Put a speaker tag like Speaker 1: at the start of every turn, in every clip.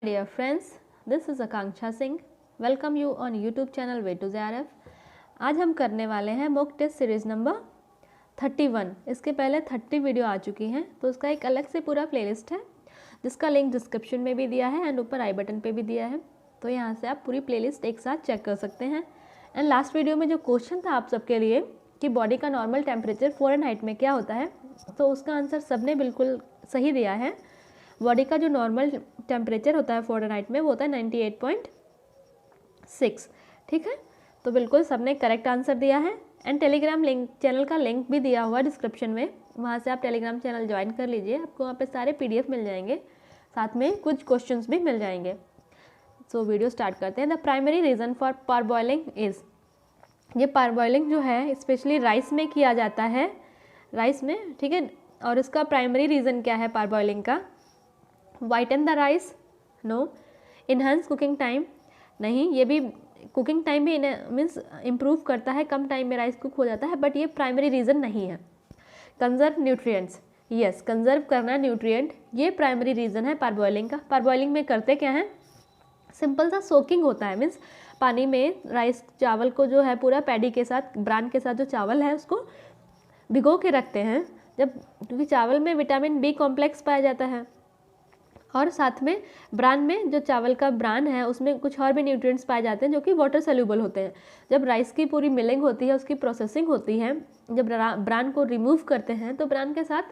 Speaker 1: Dear friends, this is Akanksha Singh. Welcome you on YouTube channel Way to JRF. आज हम करने वाले हैं मॉक टेस्ट सीरीज नंबर 31। इसके पहले 30 वीडियो आ चुकी हैं, तो उसका एक अलग से पूरा प्लेलिस्ट है जिसका लिंक डिस्क्रिप्शन में भी दिया है एंड ऊपर आई बटन पे भी दिया है। तो यहाँ से आप पूरी प्लेलिस्ट एक साथ चेक कर सकते हैं। एंड लास्ट वीडियो में जो क्वेश्चन था आप सबके लिए कि बॉडी का नॉर्मल टेम्परेचर फ़ारेनहाइट में क्या होता है, तो उसका आंसर सबने बिल्कुल सही दिया है। बॉडी का जो नॉर्मल टेम्परेचर होता है फ़ारेनहाइट में वो होता है 98.6। ठीक है, तो बिल्कुल सबने करेक्ट आंसर दिया है। एंड टेलीग्राम लिंक चैनल का लिंक भी दिया हुआ है डिस्क्रिप्शन में, वहाँ से आप टेलीग्राम चैनल ज्वाइन कर लीजिए। आपको वहाँ पे सारे PDF मिल जाएंगे, साथ में कुछ क्वेश्चंस भी मिल जाएंगे। सो वीडियो स्टार्ट करते हैं। The primary reason for parboiling is, ये पारबॉइलिंग जो है स्पेशली राइस में किया जाता है, राइस में। ठीक है, और इसका प्राइमरी रीज़न क्या है पारबॉइलिंग का? Whiten the rice, no. Enhance cooking time, नहीं। ये भी कुकिंग टाइम भी मीन्स इम्प्रूव करता है, कम टाइम में राइस कुक हो जाता है, बट ये प्राइमरी रीज़न नहीं है। कंजर्व न्यूट्रिएंट्स, यस, कंजर्व करना न्यूट्रिएंट, ये प्राइमरी रीज़न है पारबॉइलिंग का। पारबॉइलिंग में करते क्या है? सिंपल सा सोकिंग होता है, मीन्स पानी में राइस चावल को जो है पूरा पैडी के साथ, ब्रान के साथ जो चावल है उसको भिगो के रखते हैं, जब क्योंकि चावल में विटामिन B कॉम्प्लेक्स पाया जाता है, और साथ में ब्रान में जो चावल का ब्रान है उसमें कुछ और भी न्यूट्रिएंट्स पाए जाते हैं जो कि वाटर सोल्यूबल होते हैं। जब राइस की पूरी मिलिंग होती है, उसकी प्रोसेसिंग होती है, जब ब्रान को रिमूव करते हैं तो ब्रान के साथ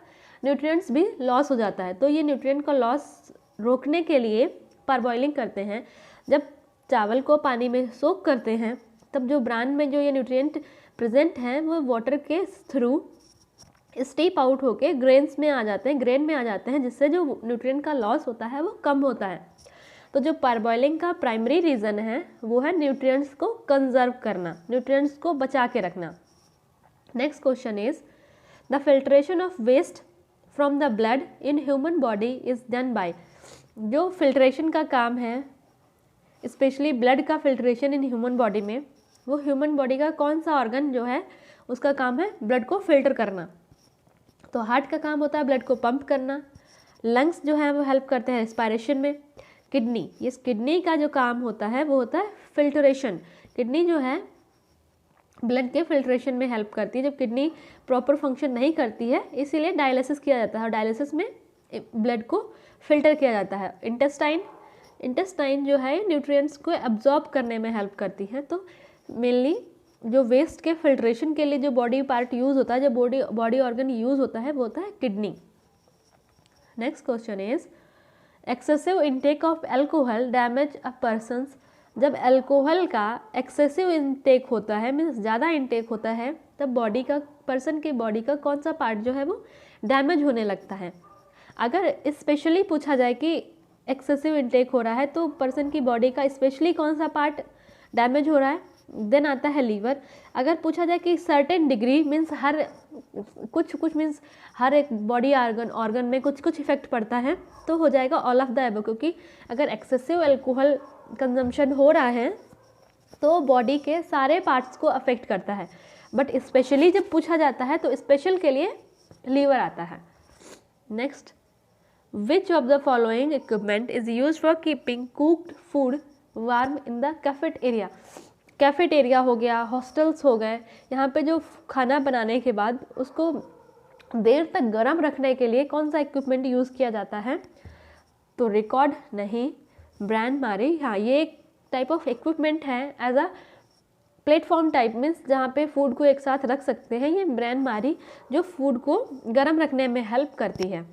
Speaker 1: न्यूट्रिएंट्स भी लॉस हो जाता है। तो ये न्यूट्रिएंट का लॉस रोकने के लिए पारबॉइलिंग करते हैं। जब चावल को पानी में सोक करते हैं तब जो ब्रान में जो ये न्यूट्रिएंट प्रेजेंट हैं वो वाटर के थ्रू स्टीप आउट होके ग्रेन में आ जाते हैं, जिससे जो न्यूट्रिएंट का लॉस होता है वो कम होता है। तो जो पारबॉइलिंग का प्राइमरी रीज़न है वो है न्यूट्रिएंट्स को कंजर्व करना, न्यूट्रिएंट्स को बचा के रखना। Next question is the filtration of waste from the blood in human body is done by, जो फिल्ट्रेशन का काम है स्पेशली ब्लड का फिल्ट्रेशन इन ह्यूमन बॉडी में, वो ह्यूमन बॉडी का कौन सा ऑर्गन जो है उसका काम है ब्लड को फिल्टर करना। तो हार्ट का काम होता है ब्लड को पंप करना, लंग्स जो है वो हेल्प करते हैं रेस्पिरेशन में, किडनी, ये किडनी का जो काम होता है वो होता है फिल्ट्रेशन। किडनी जो है ब्लड के फिल्ट्रेशन में हेल्प करती है। जब किडनी प्रॉपर फंक्शन नहीं करती है इसीलिए डायलिसिस किया जाता है, और डायलिसिस में ब्लड को फिल्टर किया जाता है। इंटेस्टाइन जो है न्यूट्रिएंट्स को एब्जॉर्ब करने में हेल्प करती है। तो मेनली जो वेस्ट के फिल्ट्रेशन के लिए जो बॉडी पार्ट यूज़ होता है, जो बॉडी ऑर्गन यूज़ होता है वो होता है kidney. Next question is excessive intake of alcohol damage a persons, जब एल्कोहल का एक्सेसिव इनटेक होता है, मीन्स ज़्यादा इनटेक होता है, तब पर्सन की बॉडी का कौन सा पार्ट जो है वो डैमेज होने लगता है। अगर स्पेशली पूछा जाए कि एक्सेसिव इनटेक हो रहा है तो पर्सन की बॉडी का स्पेशली कौन सा पार्ट डैमेज हो रहा है, देन आता है लीवर। अगर पूछा जाए कि सर्टेन डिग्री मीन्स हर कुछ मीन्स हर एक बॉडी ऑर्गन में कुछ इफेक्ट पड़ता है, तो हो जाएगा ऑल ऑफ द एबव, क्योंकि अगर एक्सेसिव अल्कोहल कंजम्पशन हो रहा है तो बॉडी के सारे पार्ट्स को अफेक्ट करता है। बट स्पेशली जब पूछा जाता है तो स्पेशल के लिए लीवर आता है। Next, which of the following equipment is use for keeping cooked food warm in the cafeteria. Cafeteria हो गया, हॉस्टल्स हो गए, यहाँ पे जो खाना बनाने के बाद उसको देर तक गर्म रखने के लिए कौन सा इक्विपमेंट यूज़ किया जाता है? तो रिकॉर्ड नहीं, ब्रांड मारी, हाँ ये एक टाइप ऑफ इक्विपमेंट है as a platform type, means जहाँ पे फूड को एक साथ रख सकते हैं। ये ब्रांड मारी जो फूड को गर्म रखने में हेल्प करती है।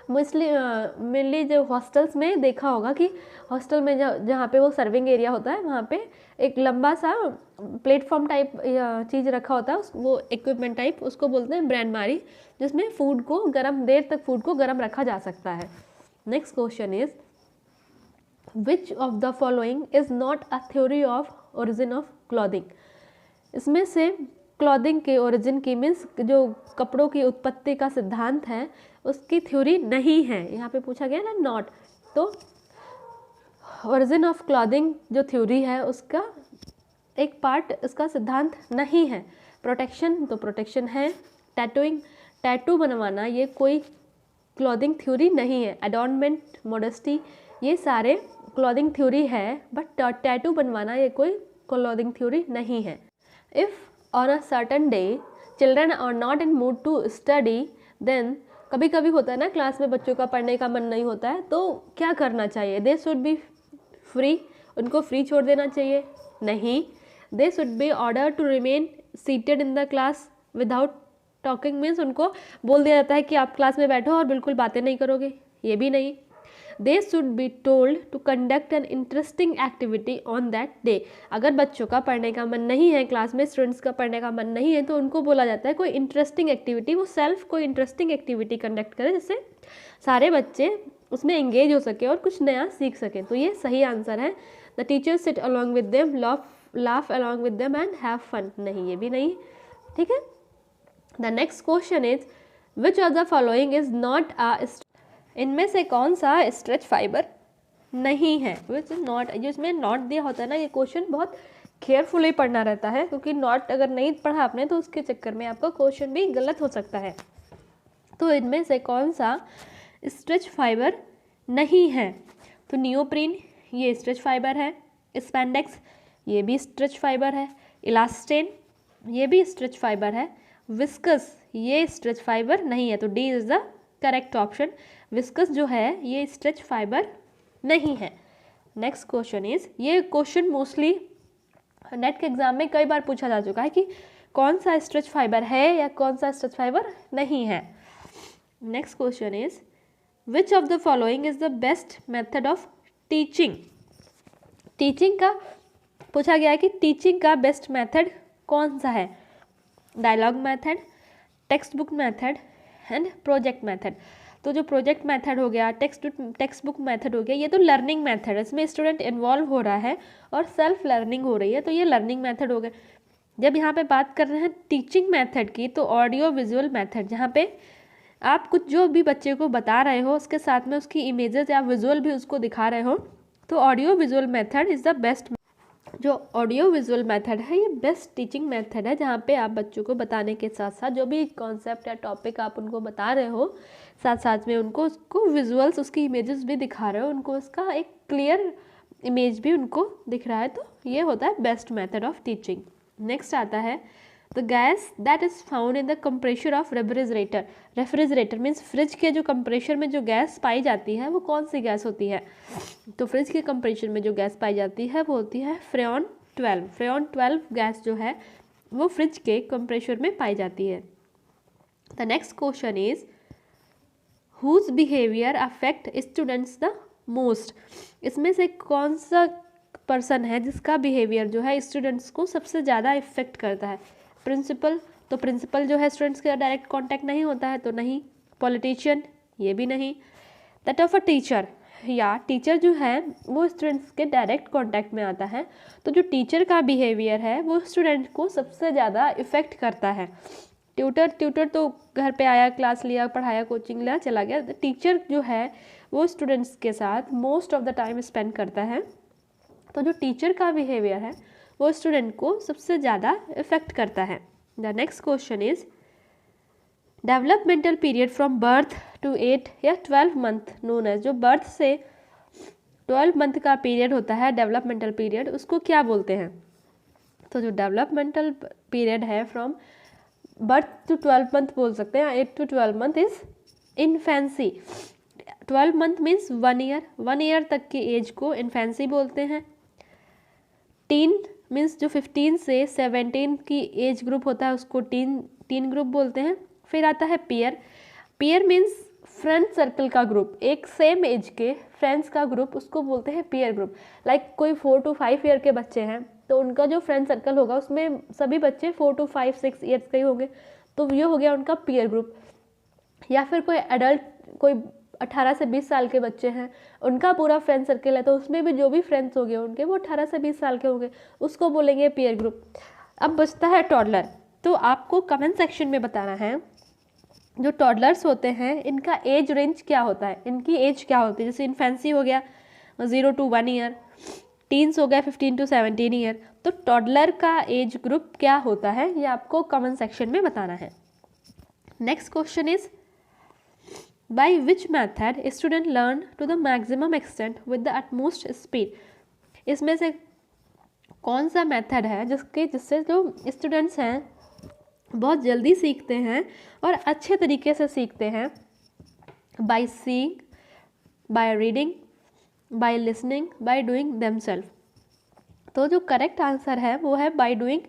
Speaker 1: मेनली जो हॉस्टल्स में देखा होगा कि हॉस्टल में जहाँ पे वो सर्विंग एरिया होता है वहाँ पे एक लंबा सा प्लेटफॉर्म टाइप चीज़ रखा होता है, वो इक्विपमेंट टाइप, उसको बोलते हैं ब्रांड मारी, जिसमें फूड को देर तक फूड को गर्म रखा जा सकता है। Next question is which of the following is not a theory of origin of clothing. इसमें से क्लॉथिंग के ओरिजिन की मीन्स जो कपड़ों की उत्पत्ति का सिद्धांत है उसकी थ्योरी नहीं है। यहाँ पे पूछा गया ना नॉट, तो ओरिजिन ऑफ क्लॉथिंग जो थ्योरी है उसका एक पार्ट, इसका सिद्धांत नहीं है। प्रोटेक्शन, तो प्रोटेक्शन है। टैटू बनवाना ये कोई क्लॉथिंग थ्योरी नहीं है। एडॉर्नमेंट, मॉडेस्टी, ये सारे क्लॉथिंग थ्योरी है, बट टैटू बनवाना ये कोई क्लॉथिंग थ्योरी नहीं है। If on a certain day children are not in mood to study, then कभी कभी होता है ना क्लास में बच्चों का पढ़ने का मन नहीं होता है, तो क्या करना चाहिए? दे शुड बी फ्री, उनको फ्री छोड़ देना चाहिए? नहीं, they should be order to remain seated in the class without talking, means उनको बोल दिया जाता है कि आप क्लास में बैठो और बिल्कुल बातें नहीं करोगे, ये भी नहीं। They should be told to conduct an interesting activity on that day, अगर बच्चों का पढ़ने का मन नहीं है, क्लास में स्टूडेंट्स का पढ़ने का मन नहीं है, तो उनको बोला जाता है कोई इंटरेस्टिंग एक्टिविटी, वो सेल्फ कोई इंटरेस्टिंग एक्टिविटी कंडक्ट करे जिससे सारे बच्चे उसमें एंगेज हो सके और कुछ नया सीख सकें। तो ये सही आंसर है। The teacher sit along with them, laugh along with them and have fun, नहीं ये भी नहीं। ठीक है, the next question is which of the following is not a, इनमें से कौन सा स्ट्रेच फाइबर नहीं है? विच इज नॉट, जो इसमें नॉट दिया होता है ना, ये क्वेश्चन बहुत केयरफुली पढ़ना रहता है, क्योंकि नॉट अगर नहीं पढ़ा आपने तो उसके चक्कर में आपका क्वेश्चन भी गलत हो सकता है। तो इनमें से कौन सा स्ट्रेच फाइबर नहीं है? तो नियोप्रीन ये स्ट्रेच फाइबर है, स्पैंडेक्स ये भी स्ट्रेच फाइबर है, इलास्टेन ये भी स्ट्रेच फाइबर है, विस्कस ये स्ट्रेच फाइबर नहीं है। तो D is the correct option. Viscous जो है ये स्ट्रेच फाइबर नहीं है। नेक्स्ट क्वेश्चन इज, ये क्वेश्चन मोस्टली नेट के एग्जाम में कई बार पूछा जा चुका है कि कौन सा स्ट्रेच फाइबर है या कौन सा स्ट्रेच फाइबर नहीं है। Next question is which of the following is the best method of teaching? Teaching का पूछा गया है कि टीचिंग का बेस्ट मेथड कौन सा है? Dialogue method, text book method and project method. तो जो प्रोजेक्ट मेथड हो गया, टेक्स्ट बुक मेथड हो गया, ये तो लर्निंग मेथड है, इसमें स्टूडेंट इन्वॉल्व हो रहा है और सेल्फ लर्निंग हो रही है, तो ये लर्निंग मेथड हो गया। जब यहाँ पे बात कर रहे हैं टीचिंग मेथड की, तो ऑडियो विजुअल मेथड, जहाँ पे आप कुछ जो भी बच्चे को बता रहे हो उसके साथ में उसकी इमेजेस या विजुअल भी उसको दिखा रहे हो, तो audio visual method is the best. जो ऑडियो विजुअल मेथड है ये बेस्ट टीचिंग मेथड है, जहाँ पे आप बच्चों को बताने के साथ साथ जो भी कॉन्सेप्ट या टॉपिक आप उनको बता रहे हो, साथ साथ में उनको उसको विजुअल्स, उसकी इमेजेस भी दिखा रहे हो, उनको उसका एक क्लियर इमेज भी उनको दिख रहा है, तो ये होता है best method of teaching. Next आता है the gas that is found in the compressor of refrigerator. Refrigerator means fridge के जो कंप्रेसर में जो गैस पाई जाती है वो कौन सी गैस होती है? तो फ्रिज के कंप्रेसर में जो गैस पाई जाती है वो होती है फ्रेऑन 12। फ्रेऑन 12 गैस जो है वो फ्रिज के कंप्रेसर में पाई जाती है। The next question is whose behaviour affect students the most? इसमें से कौन सा पर्सन है जिसका बिहेवियर जो है स्टूडेंट्स को सबसे ज़्यादा इफेक्ट करता है? प्रिंसिपल, तो प्रिंसिपल जो है स्टूडेंट्स के डायरेक्ट कांटेक्ट नहीं होता है, तो नहीं। पॉलिटिशियन, ये भी नहीं। दैट ऑफ अ टीचर, या टीचर जो है वो स्टूडेंट्स के डायरेक्ट कांटेक्ट में आता है, तो जो टीचर का बिहेवियर है वो स्टूडेंट को सबसे ज़्यादा इफेक्ट करता है। ट्यूटर तो घर पे आया, क्लास लिया, पढ़ाया, कोचिंग लिया, चला गया। टीचर जो है वो स्टूडेंट्स के साथ most of the time spend करता है, तो जो टीचर का बिहेवियर है वो स्टूडेंट को सबसे ज़्यादा इफेक्ट करता है। The next question is developmental period from birth to 8 या 12 मंथ नोन एज। जो बर्थ से 12 मंथ का पीरियड होता है डेवलपमेंटल पीरियड, उसको क्या बोलते हैं? तो जो डेवलपमेंटल पीरियड है फ्रॉम बर्थ टू 12 मंथ बोल सकते हैं, 8 to 12 month is infancy. 12 month means 1 year, 1 year तक की एज को इन्फेंसी बोलते हैं। टीन मीन्स जो 15 से 17 की एज ग्रुप होता है उसको टीन ग्रुप बोलते हैं। फिर आता है peer. Peer means friend circle का ग्रुप, एक सेम एज के फ्रेंड्स का ग्रुप, उसको बोलते हैं पीयर ग्रुप। लाइक कोई 4 to 5 ईयर के बच्चे हैं तो उनका जो फ्रेंड सर्कल होगा उसमें सभी बच्चे 4 to 5, 6 ईयर्स के ही होंगे, तो ये हो गया उनका पीयर ग्रुप। या फिर कोई एडल्ट, कोई 18 से 20 साल के बच्चे हैं, उनका पूरा फ्रेंड सर्कल है, तो उसमें भी जो भी फ्रेंड्स होंगे उनके वो 18 से 20 साल के होंगे, उसको बोलेंगे पीयर ग्रुप। अब बचता है टॉडलर। तो आपको कमेंट सेक्शन में बताना है जो टॉडलर्स होते हैं इनका एज रेंज क्या होता है, इनकी एज क्या होती है। जैसे इन्फेंसी हो गया 0 to 1 ईयर, टीन्स हो गया 15 to 17 ईयर, तो टॉडलर का एज ग्रुप क्या होता है ये आपको कमेंट सेक्शन में बताना है। Next question is by which method student learn to the maximum extent with the utmost speed. इसमें से कौन सा मेथड है जिससे जो स्टूडेंट्स हैं बहुत जल्दी सीखते हैं और अच्छे तरीके से सीखते हैं? By seeing, by reading, by listening, by doing themselves. तो जो करेक्ट आंसर है वो है बाय डूइंग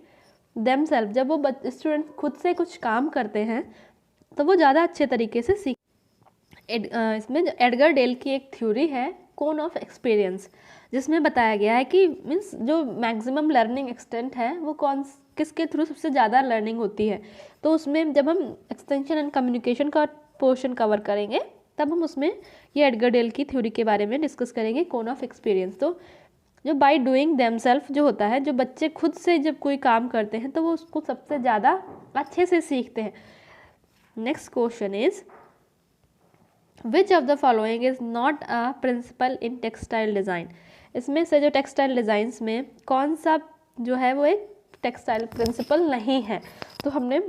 Speaker 1: देमसेल्फ। जब वो स्टूडेंट खुद से कुछ काम करते हैं तो वो ज़्यादा अच्छे तरीके से सीख। इसमें एडगर डेल की एक थ्योरी है कोन ऑफ एक्सपीरियंस, जिसमें बताया गया है कि मीन्स जो मैक्सिमम लर्निंग एक्सटेंट है वो किसके थ्रू सबसे ज़्यादा लर्निंग होती है। तो उसमें जब हम एक्सटेंशन एंड कम्युनिकेशन का पोर्शन कवर करेंगे तब हम उसमें ये एडगर डेल की थ्योरी के बारे में डिस्कस करेंगे, कोन ऑफ एक्सपीरियंस। तो जो बाय डूइंग देमसेल्फ जो होता है, जो बच्चे खुद से जब कोई काम करते हैं तो वो उसको सबसे ज़्यादा अच्छे से सीखते हैं। Next question is which of the following is not a principle in textile design. इसमें से जो टेक्सटाइल डिज़ाइंस में कौन सा जो है वो एक टेक्सटाइल प्रिंसिपल नहीं है। तो हमने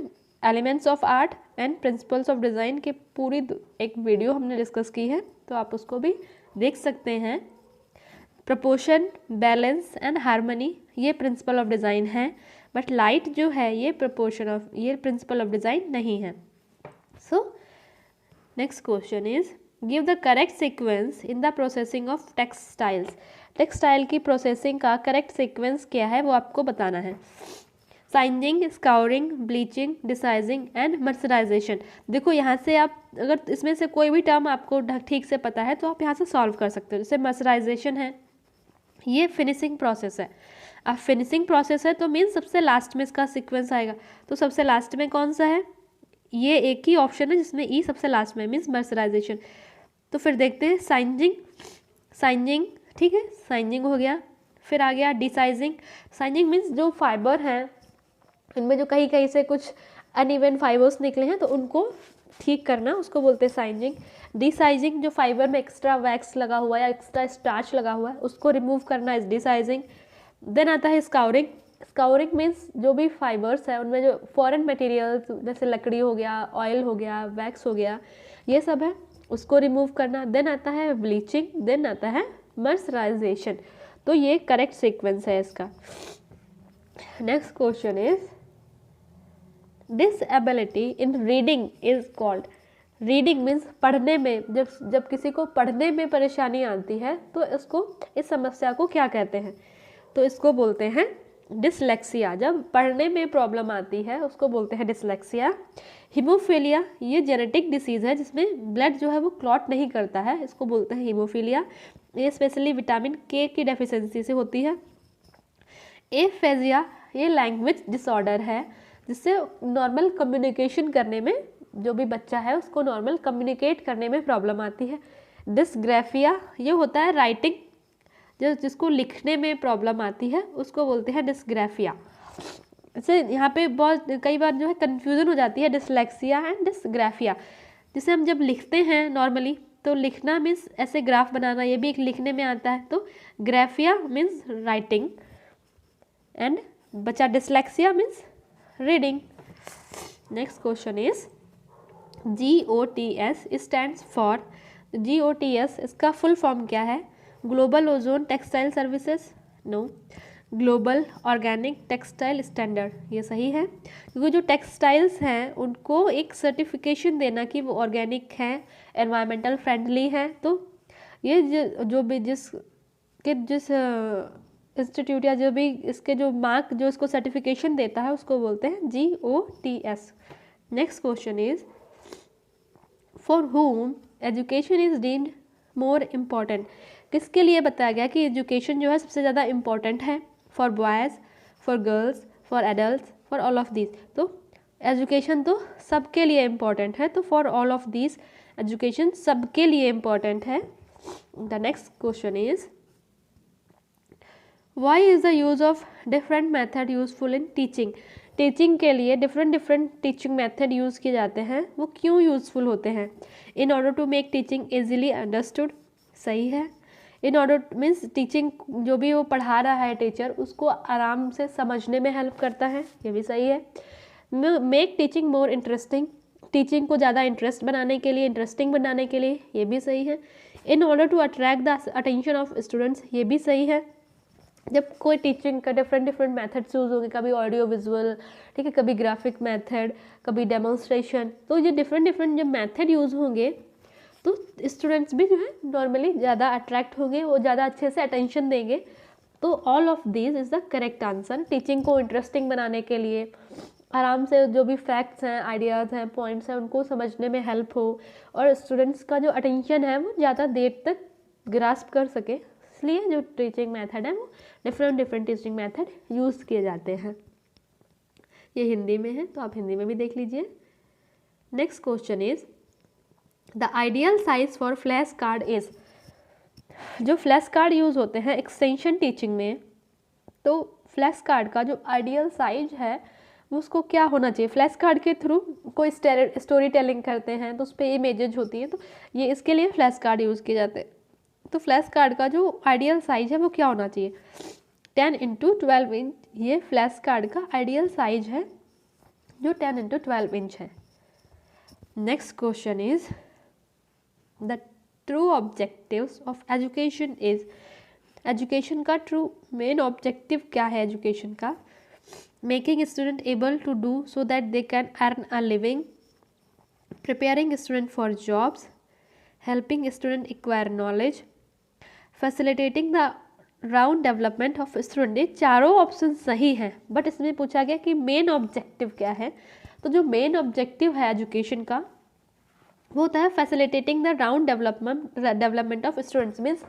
Speaker 1: elements of art and principles of design की पूरी एक वीडियो हमने डिस्कस की है, तो आप उसको भी देख सकते हैं। प्रपोर्शन, बैलेंस एंड हार्मनी ये प्रिंसिपल ऑफ डिज़ाइन है, बट लाइट जो है ये प्रिंसिपल ऑफ डिज़ाइन नहीं है। So next question is give the correct sequence in the processing of textiles. Textile की प्रोसेसिंग का करेक्ट सीक्वेंस क्या है वो आपको बताना है। Singeing, scouring, bleaching, desizing and mercerization. देखो यहाँ से आप अगर इसमें से कोई भी टर्म आपको ठीक से पता है तो आप यहाँ से सॉल्व कर सकते हो। जैसे मर्सराइजेशन है, ये फिनिशिंग प्रोसेस है। अब फिनिशिंग प्रोसेस है तो मीन्स सबसे लास्ट में इसका सीक्वेंस आएगा। तो सबसे लास्ट में कौन सा है? ये एक ही ऑप्शन है जिसमें ई सबसे लास्ट में, मीन्स मर्सराइजेशन। तो फिर देखते हैं साइनिंग, ठीक है, साइनिंग हो गया। फिर आ गया डिसाइजिंग। साइनिंग मीन्स जो फाइबर हैं इनमें जो कहीं कहीं से कुछ अनइवन फाइबर्स निकले हैं तो उनको ठीक करना, उसको बोलते हैं साइनिंग। डिसाइजिंग, जो फाइबर में एक्स्ट्रा वैक्स लगा हुआ है या एक्स्ट्रा स्टार्च लगा हुआ है उसको रिमूव करना इज डिसाइजिंग। देन आता है स्काउरिंग। स्काउरिंग मीन्स जो भी फाइबर्स है उनमें जो फॉरेन मटेरियल्स जैसे लकड़ी हो गया, ऑयल हो गया, वैक्स हो गया, ये सब है, उसको रिमूव करना। देन आता है ब्लीचिंग, देन आता है मर्सराइजेशन। तो ये करेक्ट सीक्वेंस है इसका। Next question is disability in reading is called. Reading means पढ़ने में, जब किसी को पढ़ने में परेशानी आती है तो इस समस्या को क्या कहते हैं? तो इसको बोलते हैं डिसलेक्सिया। जब पढ़ने में प्रॉब्लम आती है उसको बोलते हैं डिसलेक्सिया। हीमोफीलिया, ये जेनेटिक डिसीज़ है जिसमें ब्लड जो है वो क्लॉट नहीं करता है, इसको बोलते हैं हीमोफीलिया। ये स्पेशली विटामिन के की डेफिशिएंसी से होती है। एफेजिया, ये लैंग्वेज डिसऑर्डर है जिससे नॉर्मल कम्युनिकेशन करने में, जो भी बच्चा है उसको नॉर्मल कम्युनिकेट करने में प्रॉब्लम आती है। डिस्ग्राफिया, ये होता है राइटिंग, जिसको लिखने में प्रॉब्लम आती है उसको बोलते हैं डिस्ग्राफिया। इससे यहाँ पे बहुत कई बार जो है कन्फ्यूज़न हो जाती है डिसलेक्सिया एंड डिस्ग्राफिया। जिसे हम जब लिखते हैं नॉर्मली तो लिखना मीन्स ऐसे ग्राफ बनाना, ये भी एक लिखने में आता है। तो ग्राफिया मीन्स राइटिंग एंड बचा dyslexia means reading. Next question is GOTS stands for. GOTS इसका फुल फॉर्म क्या है? Global ozone textile services, no. Global organic textile standard, ये सही है, क्योंकि जो टेक्सटाइल्स हैं उनको एक सर्टिफिकेशन देना कि वो ऑर्गेनिक हैं, एनवायरमेंटल फ्रेंडली हैं। तो ये जो भी जिस इंस्टीट्यूट या जो भी इसके जो मार्क जो इसको सर्टिफिकेशन देता है उसको बोलते हैं GOTS। Next question is for whom education is deemed more important. किसके लिए बताया गया कि एजुकेशन जो है सबसे ज़्यादा इम्पॉर्टेंट है? For boys, for girls, for adults, for all of these. तो एजुकेशन तो सबके लिए इम्पॉर्टेंट है, तो for all of these education सबके लिए इम्पॉर्टेंट है। The next question is why is the use of different method useful in teaching. Teaching के लिए डिफरेंट टीचिंग मेथड यूज़ किए जाते हैं, वो क्यों यूज़फुल होते हैं? In order to make teaching easily understood, सही है। इन ऑर्डर मीन्स टीचिंग जो भी वो पढ़ा रहा है टीचर उसको आराम से समझने में हेल्प करता है, ये भी सही है। Make teaching more interesting, teaching को ज़्यादा इंटरेस्ट बनाने के लिए, इंटरेस्टिंग बनाने के लिए, ये भी सही है। In order to attract the attention of students, ये भी सही है। जब कोई टीचिंग का डिफरेंट मेथड्स यूज़ होंगे, कभी ऑडियो विजुअल, ठीक है, कभी ग्राफिक मेथड, कभी डेमोन्स्ट्रेशन, तो ये डिफरेंट जब मेथड यूज़ होंगे तो स्टूडेंट्स भी जो है नॉर्मली ज़्यादा अट्रैक्ट होंगे, वो ज़्यादा अच्छे से अटेंशन देंगे। तो all of this is the correct answer. Teaching को इंटरेस्टिंग बनाने के लिए, आराम से जो भी फैक्ट्स हैं, आइडियाज़ हैं, पॉइंट्स हैं, उनको समझने में हेल्प हो, और स्टूडेंट्स का जो अटेंशन है वो ज़्यादा देर तक ग्रास्प कर सके, इसलिए जो टीचिंग मेथड है वो डिफरेंट टीचिंग मेथड यूज़ किए जाते हैं। ये हिंदी में है तो आप हिंदी में भी देख लीजिए। Next question is the ideal size for flash card is. जो फ्लैश कार्ड यूज़ होते हैं एक्सटेंशन टीचिंग में, तो फ्लैश कार्ड का जो आइडियल साइज है वो उसको क्या होना चाहिए। फ्लैश कार्ड के थ्रू कोई स्टोरी टेलिंग करते हैं तो उस पर इमेजेज होती हैं, तो ये इसके लिए फ्लैश कार्ड यूज़ किए जाते हैं। तो फ्लैश कार्ड का जो आइडियल साइज है वो क्या होना चाहिए, 10x12 इंच। ये फ्लैश कार्ड का आइडियल साइज है जो 10x12 इंच है। Next question is the true objectives of education is. Education का ट्रू मेन ऑब्जेक्टिव क्या है एजुकेशन का? Making student able to do so that they can earn a living, preparing student for jobs, helping student acquire knowledge, facilitating the round development of student. ये चारों option सही हैं, but इसमें पूछा गया कि मेन ऑब्जेक्टिव क्या है। तो जो मेन ऑब्जेक्टिव है एजुकेशन का वो होता है facilitating the round development of students. Means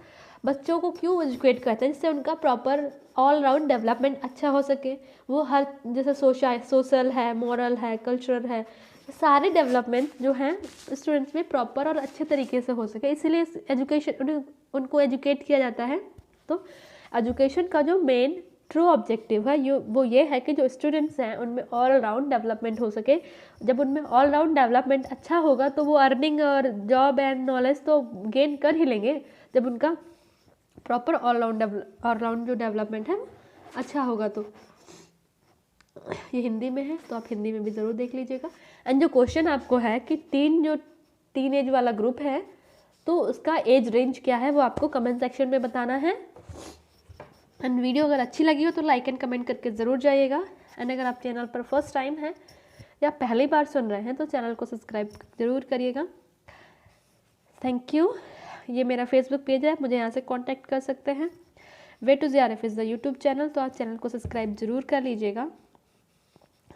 Speaker 1: बच्चों को क्यों एजुकेट करते हैं, जिससे उनका प्रॉपर ऑल राउंड डेवलपमेंट अच्छा हो सके। वो हर जैसे सोशल है, मॉरल है, कल्चरल है, सारे डेवलपमेंट जो हैं स्टूडेंट्स में प्रॉपर और अच्छे तरीके से हो सके, इसीलिए एजुकेशन उनको एजुकेट किया जाता है। तो एजुकेशन का जो मेन ट्रू ऑब्जेक्टिव है वो ये है कि जो स्टूडेंट्स हैं उनमें ऑल राउंड डेवलपमेंट हो सके। जब उनमें ऑल राउंड डेवलपमेंट अच्छा होगा तो वो अर्निंग और जॉब एंड नॉलेज तो गेन कर ही लेंगे, जब उनका प्रॉपर ऑल राउंड जो डेवलपमेंट है अच्छा होगा। तो ये हिंदी में है तो आप हिंदी में भी ज़रूर देख लीजिएगा। एंड जो क्वेश्चन आपको है कि टीन एज वाला ग्रुप है तो उसका एज रेंज क्या है वो आपको कमेंट सेक्शन में बताना है। एंड वीडियो अगर अच्छी लगी हो तो लाइक एंड कमेंट करके ज़रूर जाइएगा। एंड अगर आप चैनल पर फर्स्ट टाइम हैं या पहली बार सुन रहे हैं तो चैनल को सब्सक्राइब ज़रूर करिएगा। Thank you. ये मेरा फेसबुक पेज है, मुझे यहाँ से कांटेक्ट कर सकते हैं। Way to JRF is the YouTube channel, तो आप चैनल को सब्सक्राइब ज़रूर कर लीजिएगा।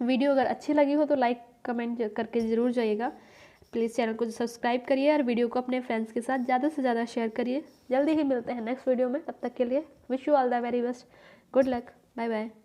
Speaker 1: वीडियो अगर अच्छी लगी हो तो लाइक कमेंट करके ज़रूर जाइएगा। प्लीज़ चैनल को सब्सक्राइब करिए और वीडियो को अपने फ्रेंड्स के साथ ज़्यादा से ज़्यादा शेयर करिए। जल्दी ही मिलते हैं नेक्स्ट वीडियो में, तब तक के लिए wish you all the very best, good luck, bye bye.